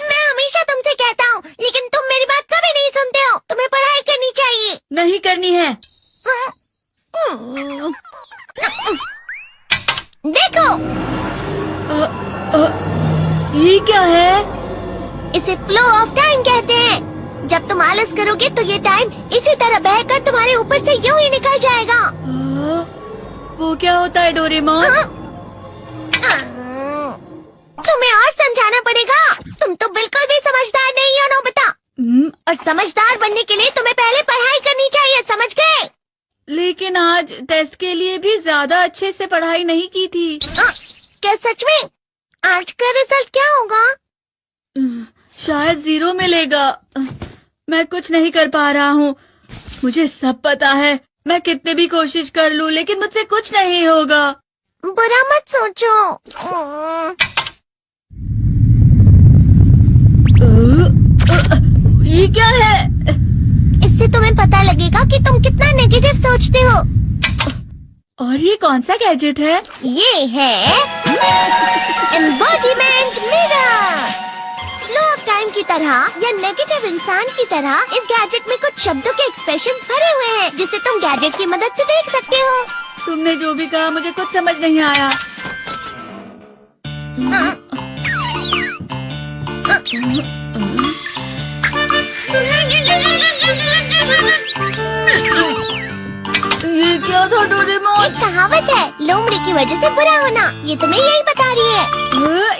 मैं हमेशा तुमसे कहता हूँ, लेकिन तुम मेरी बात कभी नहीं सुनते हो। तुम्हें पढ़ाई करनी चाहिए। नहीं करनी है। देखो, ये क्या है? इसे फ्लो ऑफ टाइम कहते हैं। जब तुम आलस करोगे तो ये टाइम इसी तरह बहकर तुम्हारे ऊपर से यूं ही निकल जाएगा। वो क्या होता है डोरेमोन? तुम्हें और समझाना पड़ेगा। तुम तो बिल्कुल भी समझदार नहीं हो नोबिता। और समझदार बनने के लिए तुम्हें पहले पढ़ाई करनी चाहिए, समझ गए? लेकिन आज टेस्ट के लिए भी ज्यादा अच्छे से पढ़ाई नहीं की थी। क्या सच में? आज का रिजल्ट क्या होगा? शायद 0 मिलेगा। मैं कुछ नहीं कर पा रहा हूँ। मुझे सब पता है। मैं कितने भी कोशिश कर लूँ, लेकिन मुझसे कुछ नहीं होगा। बुरा मत सोचो। ये क्या है? इससे तुम्हें पता लगेगा कि तुम कितना नेगेटिव सोचते हो। और ये कौन सा गैजेट है? ये है embodiment mirror. Flow of time की तरह या नेगेटिव इंसान की तरह इस गैजेट में कुछ शब्दों के एक्सप्रेशंस भरे हुए हैं, जिसे तुम गैजेट की मदद से देख सकते हो। तुमने जो भी कहा मुझे कुछ समझ नहीं आया। ये क्या था डोरेमोन? एक कहावत है, लोमड़ी की वजह से बुरा होना। ये तुम्हें यही बता रही है।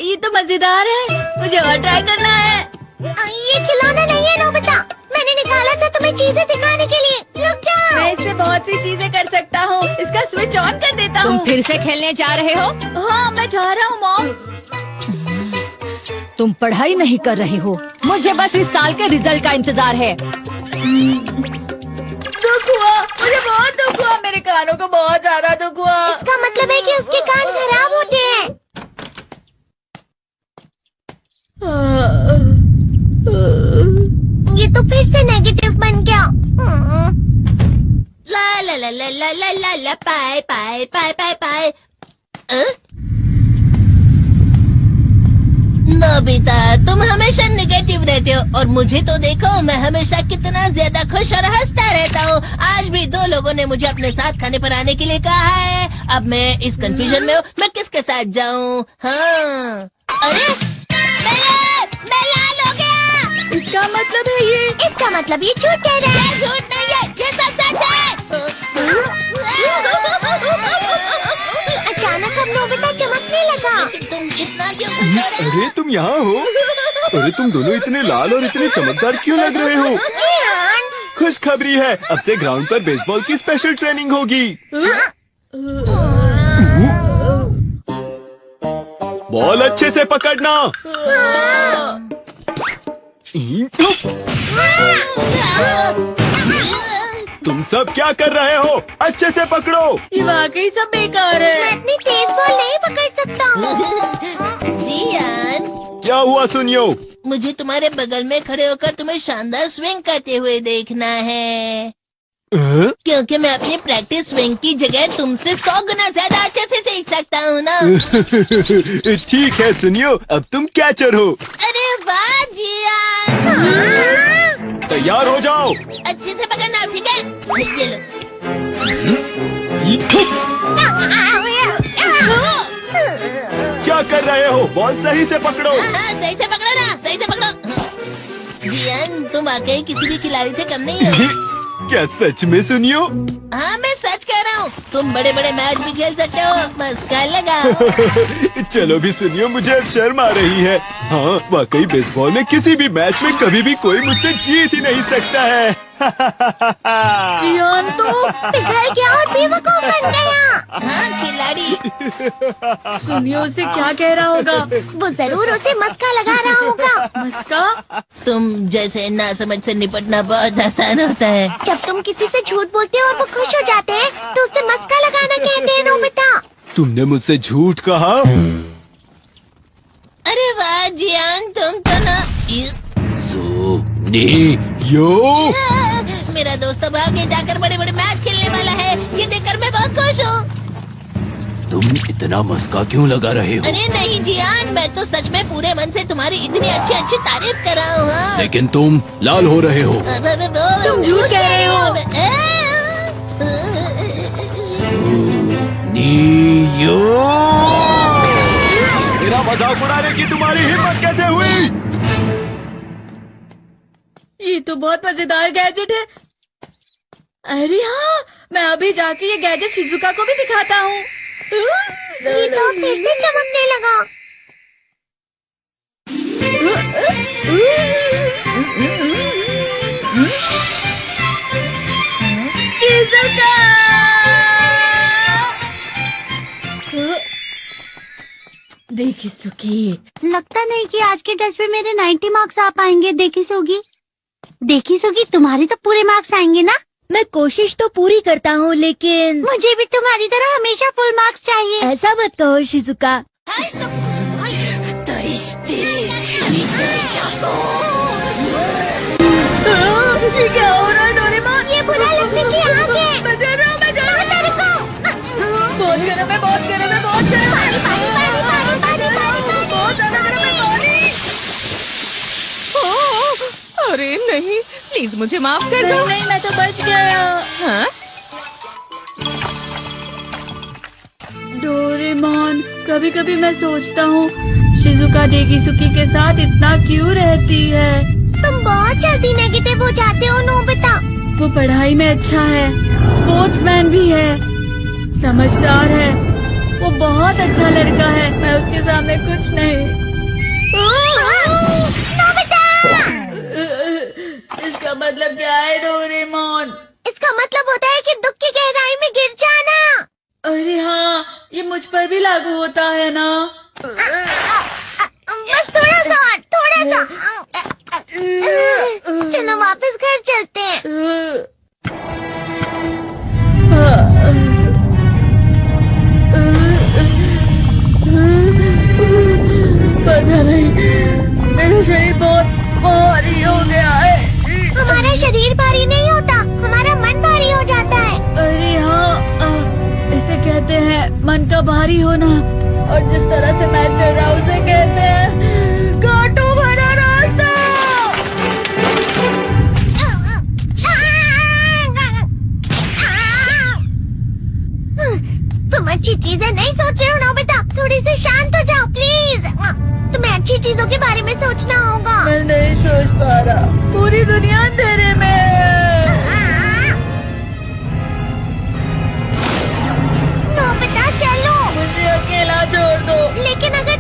ये तो मजेदार है। मुझे और ट्राई करना है। ये खिलौना नहीं है नोबिता। मैंने निकाला था तुम्हें चीजें दिखाने के लिए। रुक जाओ। मैं इससे बहुत सी चीजें कर सकता हूँ। इसका स्विच ऑन कर देता हूँ। तुम फिर से खेलने जा रहे हो? हाँ, मैं जा रहा हूँ मॉम। तुम पढ़ाई नहीं कर रही हो। मुझे बस इस साल के रिजल्ट का इंतजार है। दुख हुआ, मुझे बहुत दुख हुआ। मेरे कानों को बहुत ज्यादा दुख हुआ। इसका मतलब है कि उसके कान खराब होते हैं। ये तो फिर से नेगेटिव बन गया। ला ला ला ला ला ला ला ला पाए पाए पाए पाए पाए। नोबिता, तुम हमेशा नेगेटिव रहते हो और मुझे तो देखो, मैं हमेशा कितना ज्यादा खुश और हंसता रहता हूँ। आज भी 2 लोगों ने मुझे अपने साथ खाने पर आने के लिए कहा है। अब मैं इस कंफ्यूजन में हूँ, मैं किसके साथ जाऊँ? हाँ, अरे मैं लाल हो गया। इसका मतलब है ये? इसका मतलब ये झूठ कह रहा है। झूठ नहीं है, ये सब सच है। अचानक अब नोबिता चमकने लगा। तुम इतना क्यों? अरे तुम यहाँ हो? अरे तुम दोनों इतने लाल और इतने चमकदार क्यों लग रहे हो? खुशखबरी है, अब से ग्राउंड पर बेसबॉल की स्पेशल ट्रेनिंग होगी। बॉल अच्छे से पकड़ना। तुम सब क्या कर रहे हो? अच्छे से पकड़ो। ये वाकई सब बेकार मैं है। इतनी तेज बॉल नहीं पकड़ सकता हूँ। जियान, क्या हुआ सुनियो? मुझे तुम्हारे बगल में खड़े होकर तुम्हें शानदार स्विंग करते हुए देखना है, क्योंकि मैं अपनी प्रैक्टिस स्विंग की जगह तुमसे 100 गुना ज्यादा अच्छे से सीख सकता हूँ ना। ठीक है सुनियो, अब तुम कैचर हो। अरे वाह जियान। तैयार हो जाओ। अच्छे से पकड़ना, ठीक है? ये लो। क्या कर रहे हो? बॉल सही से पकड़ो। सही से पकड़ो ना, सही से पकड़ो। जियान, तुम वाकई किसी भी खिलाड़ी से कम नहीं हो। क्या सच में सुनियो? हाँ, मैं सच कह रहा हूँ। तुम बड़े बड़े मैच भी खेल सकते हो, बस कर लगाओ। चलो भी सुनियो, मुझे अब शर्म आ रही है। हाँ, वाकई बेसबॉल में किसी भी मैच में कभी भी कोई मुझसे जीत ही नहीं सकता है। जियान तो पिघल गया और बेवकूफ बन गया। हाँ, खिलाड़ी। सुनियो उसे क्या कह रहा होगा? वो जरूर उसे मस्का लगा रहा होगा। मस्का? तुम जैसे नासमझ से निपटना बहुत आसान होता है। जब तुम किसी से झूठ बोलते हो और वो खुश हो जाते हैं, तो उसे मस्का लगाना कहते हैं नोबिता। तुमने मुझसे झूठ कहा? अरे वाह जियान, तुम तो ना। यो, मेरा दोस्त अब आगे जाकर बड़े बड़े मैच खेलने वाला है। ये देखकर मैं बहुत खुश हूँ। तुम इतना मस्का क्यों लगा रहे हो? अरे नहीं जियान, मैं तो सच में पूरे मन से तुम्हारी इतनी अच्छी अच्छी तारीफ कर रहा हूँ। हाँ। लेकिन तुम लाल हो रहे हो। तुम झूठ कह रहे हो। नियो, मेरा मजाक उड़ाने की तुम्हारी हिम्मत कैसे हुई? ये तो बहुत मजेदार गैजेट है। अरे हाँ, मैं अभी जाके ये गैजेट शिजुका को भी दिखाता हूँ। जी तो फिर से चमकने लगा। शिजुका! देखी सुकी, लगता नहीं कि आज के टेस्ट में मेरे 90 मार्क्स आ पाएंगे। देखी सोगी तुम्हारे तो पूरे मार्क्स आएंगे ना? मैं कोशिश तो पूरी करता हूँ, लेकिन मुझे भी तुम्हारी तरह हमेशा फुल मार्क्स चाहिए। ऐसा मत कहो शिजुका। ये क्या हो रहा है डोरेमोन? ये बुरा लगने की आग है। मैं डर रहा हूँ, मैं डर रहा हूँ। बहुत गर्म है, बहुत गर्म है, बहुत गर्म है। बहुत ज्यादा गर्म है पानी। अरे नहीं, प्लीज मुझे माफ कर दो। नहीं, मैं तो बच गया। हाँ? डोरेमोन, कभी कभी मैं सोचता हूँ शिजुका डेकिसुकी के साथ इतना क्यों रहती है। तुम बहुत जल्दी नेगेटिव हो जाते हो नोबिता। वो पढ़ाई में अच्छा है, स्पोर्ट्समैन भी है, समझदार है, वो बहुत अच्छा लड़का है। मैं उसके सामने कुछ नहीं। नोबिता! इसका मतलब क्या है डोरेमोन? इसका मतलब होता है कि दुख की गहराई में गिर जाना। अरे हाँ, ये मुझ पर भी लागू होता है ना। बस थोड़ा सा। चलो वापस घर चलते हैं। पता नहीं, मेरा शरीर बहुत भारी हो गया है। हमारा शरीर भारी नहीं होता, हमारा मन भारी हो जाता है। अरे हाँ, इसे कहते हैं मन का भारी होना। और जिस तरह से मैं चल रहा हूँ उसे कहते हैं कांटों भरा रास्ता। तुम अच्छी चीजें नहीं सोच रहे हो नोबिता, थोड़ी सी शांत हो जाओ प्लीज। तुम्हें अच्छी चीजों के बारे में सोचना होगा। मैं नहीं सोच पा रहा, पूरी दुनिया अंधेरे में है। नोबिता चलो। मुझे अकेला छोड़ दो। लेकिन अगर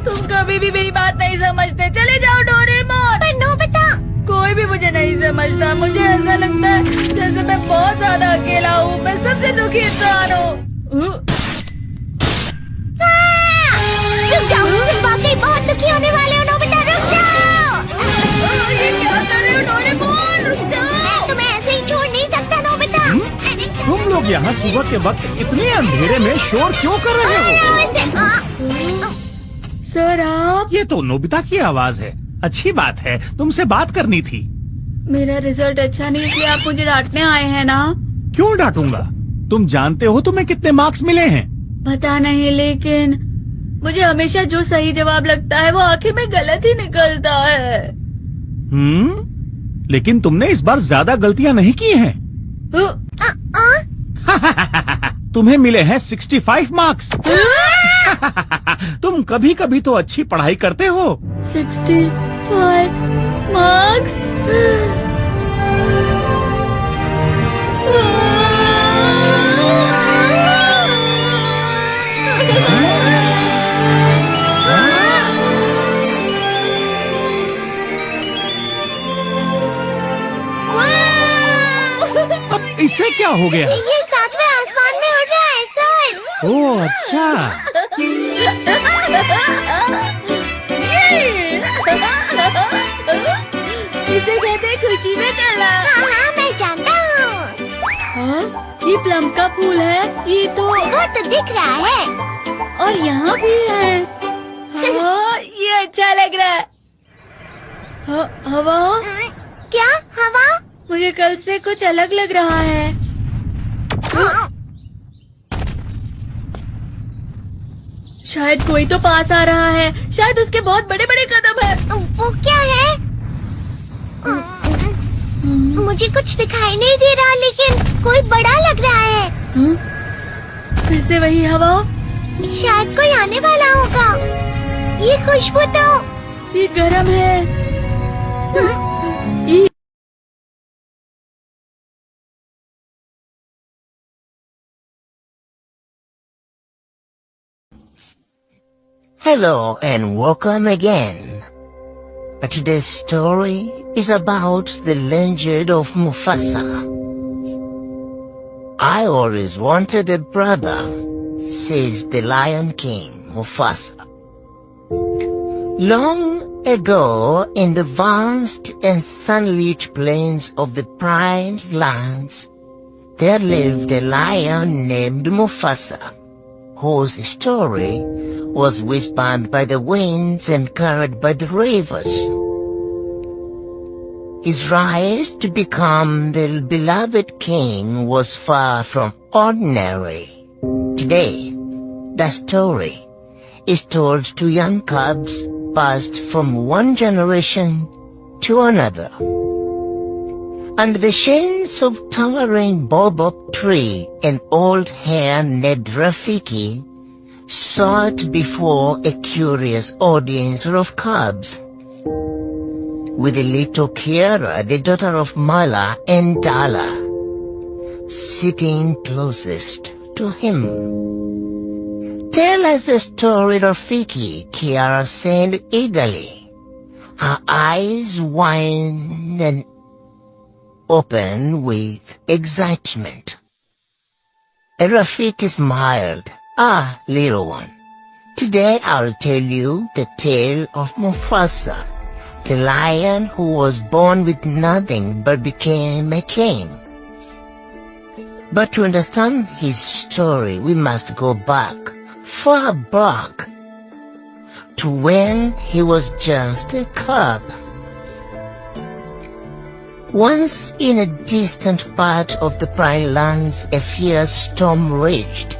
तुम कभी भी मेरी बात नहीं समझते, चले जाओ डोरेमोन। पर नोबिता। कोई भी मुझे नहीं समझता। मुझे ऐसा लगता है जैसे मैं बहुत ज्यादा अकेला हूँ, मैं सबसे दुखी इंसान हूँ। रुक जाओ, तुम वाकई बहुत दुखी होने वाले हो नोबिता, रुक जाओ। ये क्या कर रहे हो डोरेमोन? रुक जाओ। मैं तुम्हें ऐसे ही छोड़ नहीं सकता नोबिता। तुम लोग यहाँ सुबह के वक्त इतने अंधेरे में शोर क्यों कर रहे हो? सर आप? ये तो नोबिता की आवाज है। अच्छी बात है, तुमसे बात करनी थी। मेरा रिजल्ट अच्छा नहीं, इसलिए आप मुझे डांटने आए हैं ना? क्यों डांटूंगा? तुम जानते हो तुम्हें कितने मार्क्स मिले हैं? पता नहीं, लेकिन मुझे हमेशा जो सही जवाब लगता है वो आखिर में गलत ही निकलता है। लेकिन तुमने इस बार ज्यादा गलतियां नहीं की हैं। तुम्हें मिले हैं 65 मार्क्स। तुम कभी कभी तो अच्छी पढ़ाई करते हो। 65 मार्क्स? अब इससे क्या हो गया? ये सातवें आसमान में उड़ रहा है सर। ओह अच्छा। इसे कहते हैं खुशी में चला। हाँ मैं जानता हूँ। हाँ, ये प्लम का फूल है। ये तो वो तो दिख रहा है। और यहाँ भी है। हाँ, ये अच्छा लग रहा है। हवा? क्या हवा? मुझे कल से कुछ अलग लग रहा है। शायद कोई तो पास आ रहा है। शायद उसके बहुत बड़े बड़े कदम है। वो क्या है? मुझे कुछ दिखाई नहीं दे रहा, लेकिन कोई बड़ा लग रहा है। फिर से वही हवा। शायद कोई आने वाला होगा। ये खुशबू तो ये गर्म है। Hello and welcome again. Today's story is about the legend of Mufasa. I always wanted a brother, says the Lion King, Mufasa. Long ago, in the vast and sunlit plains of the Pride Lands, there lived a lion named Mufasa, whose story was whispered by the winds and carried by the rivers. His rise to become the beloved king was far from ordinary. Today, the story is told to young cubs passed from one generation to another. Under the shades of towering baobab tree, an old hare named Rafiki sat before a curious audience of cubs, with the little Kiara, the daughter of Mala and Dala, sitting closest to him. "Tell us the story, Rafiki," Kiara said eagerly, her eyes wide and open with excitement. Rafiki smiled. "Ah, little one, today I'll tell you the tale of Mufasa, the lion who was born with nothing but became a king. But to understand his story, we must go back, far back, to when he was just a cub. Once in a distant part of the Pride Lands, a fierce storm raged.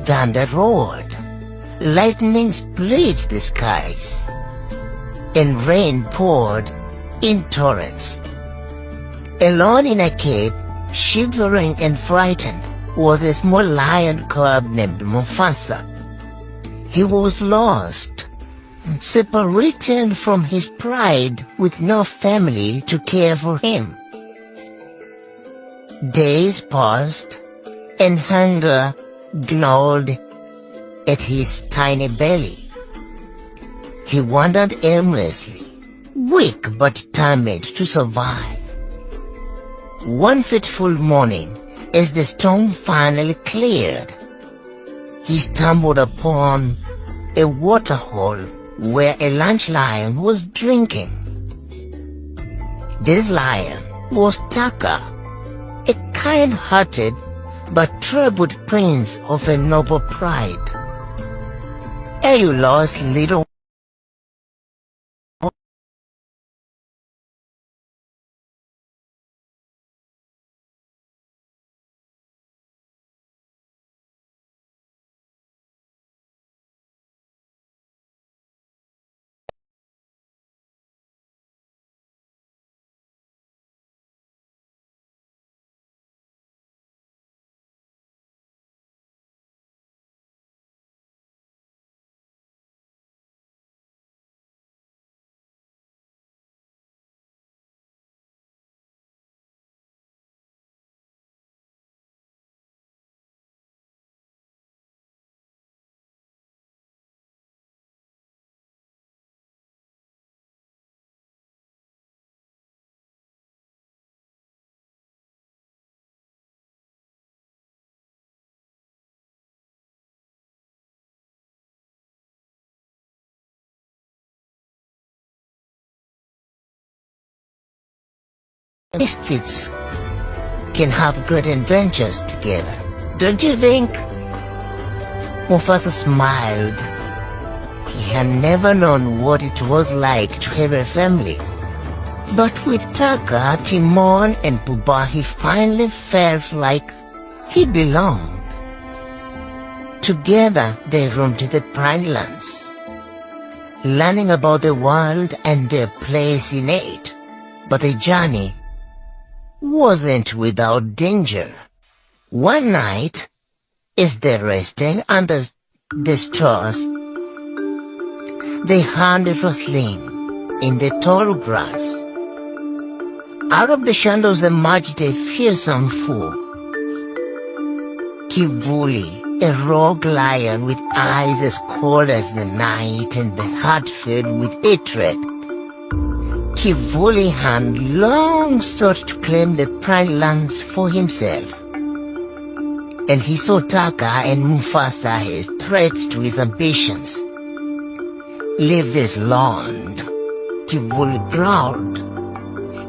Thunder roared, lightning split the skies, and rain poured in torrents. Alone in a cave, shivering and frightened, was a small lion cub named Mufasa. He was lost, separated from his pride with no family to care for him. Days passed, and hunger gnawed at his tiny belly. He wandered aimlessly, weak but determined to survive. One fateful morning, as the storm finally cleared, he stumbled upon a waterhole where a lunch lion was drinking. This lion was Taka, a kind-hearted but troubled prince of a noble pride. "Are you lost, little?" Misfits can have great adventures together, don't you think? Mufasa smiled. He had never known what it was like to have a family. But with Taka, Timon, and Pumbaa, he finally felt like he belonged. Together they roamed the Pride Lands, learning about the world and their place in it. But the journey wasn't without danger. One night, as they're resting under the stars, they heard a rustling in the tall grass. Out of the shadows emerged a fearsome foe, Kivuli, a rogue lion with eyes as cold as the night and the heart filled with hatred. Kivuli had long sought to claim the Pride Lands for himself, and he saw Taka and Mufasa as threats to his ambitions. "Leave this land," Kivuli growled,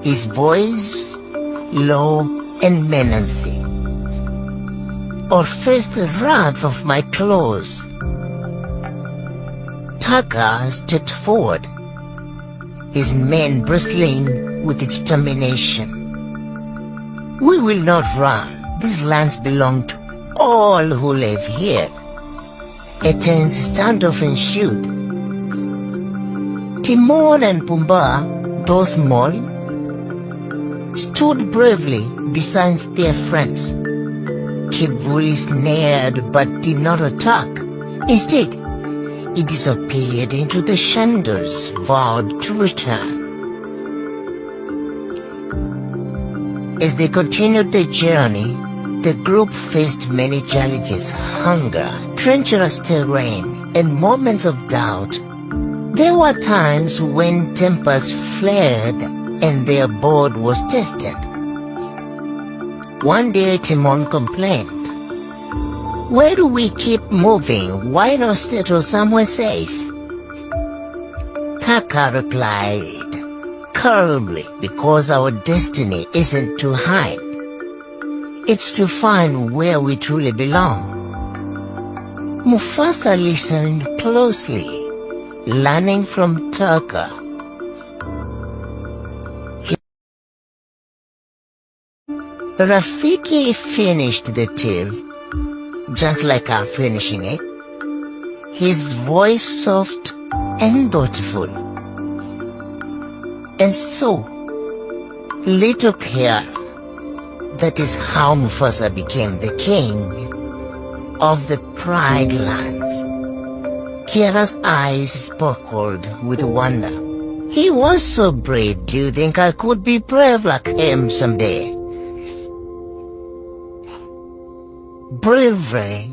his voice low and menacing, "or face the wrath of my claws." Taka stepped forward, his men bristling with determination. "We will not run. These lands belong to all who live here." A tense standoff ensued. Timon and Pumbaa, though small, stood bravely beside their friends. Kivuli sneered but did not attack. Instead, he disappeared into the shadows, vowed to return. As they continued their journey, the group faced many challenges: hunger, treacherous terrain, and moments of doubt. There were times when tempers flared and their board was tested. One day Timon complained, "Why do we keep moving? Why not settle somewhere safe?" Taka replied calmly, "Because our destiny isn't to hide. It's to find where we truly belong." Mufasa listened closely, learning from Taka. Rafiki finished the tale, just like I'm finishing it, his voice soft and thoughtful. And so, little care, that is how Mufasa became the king of the Pride Lands. Kiara's eyes sparkled with wonder. "He was so brave. Do you think I could be brave like him someday?" Bravery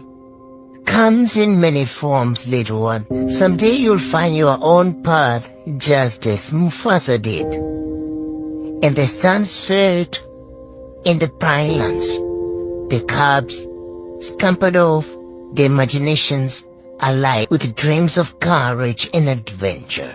comes in many forms, little one. Someday you'll find your own path, just as Mufasa did. And the sun set in the Pride Lands. The cubs scampered off, their imaginations alive with dreams of courage and adventure.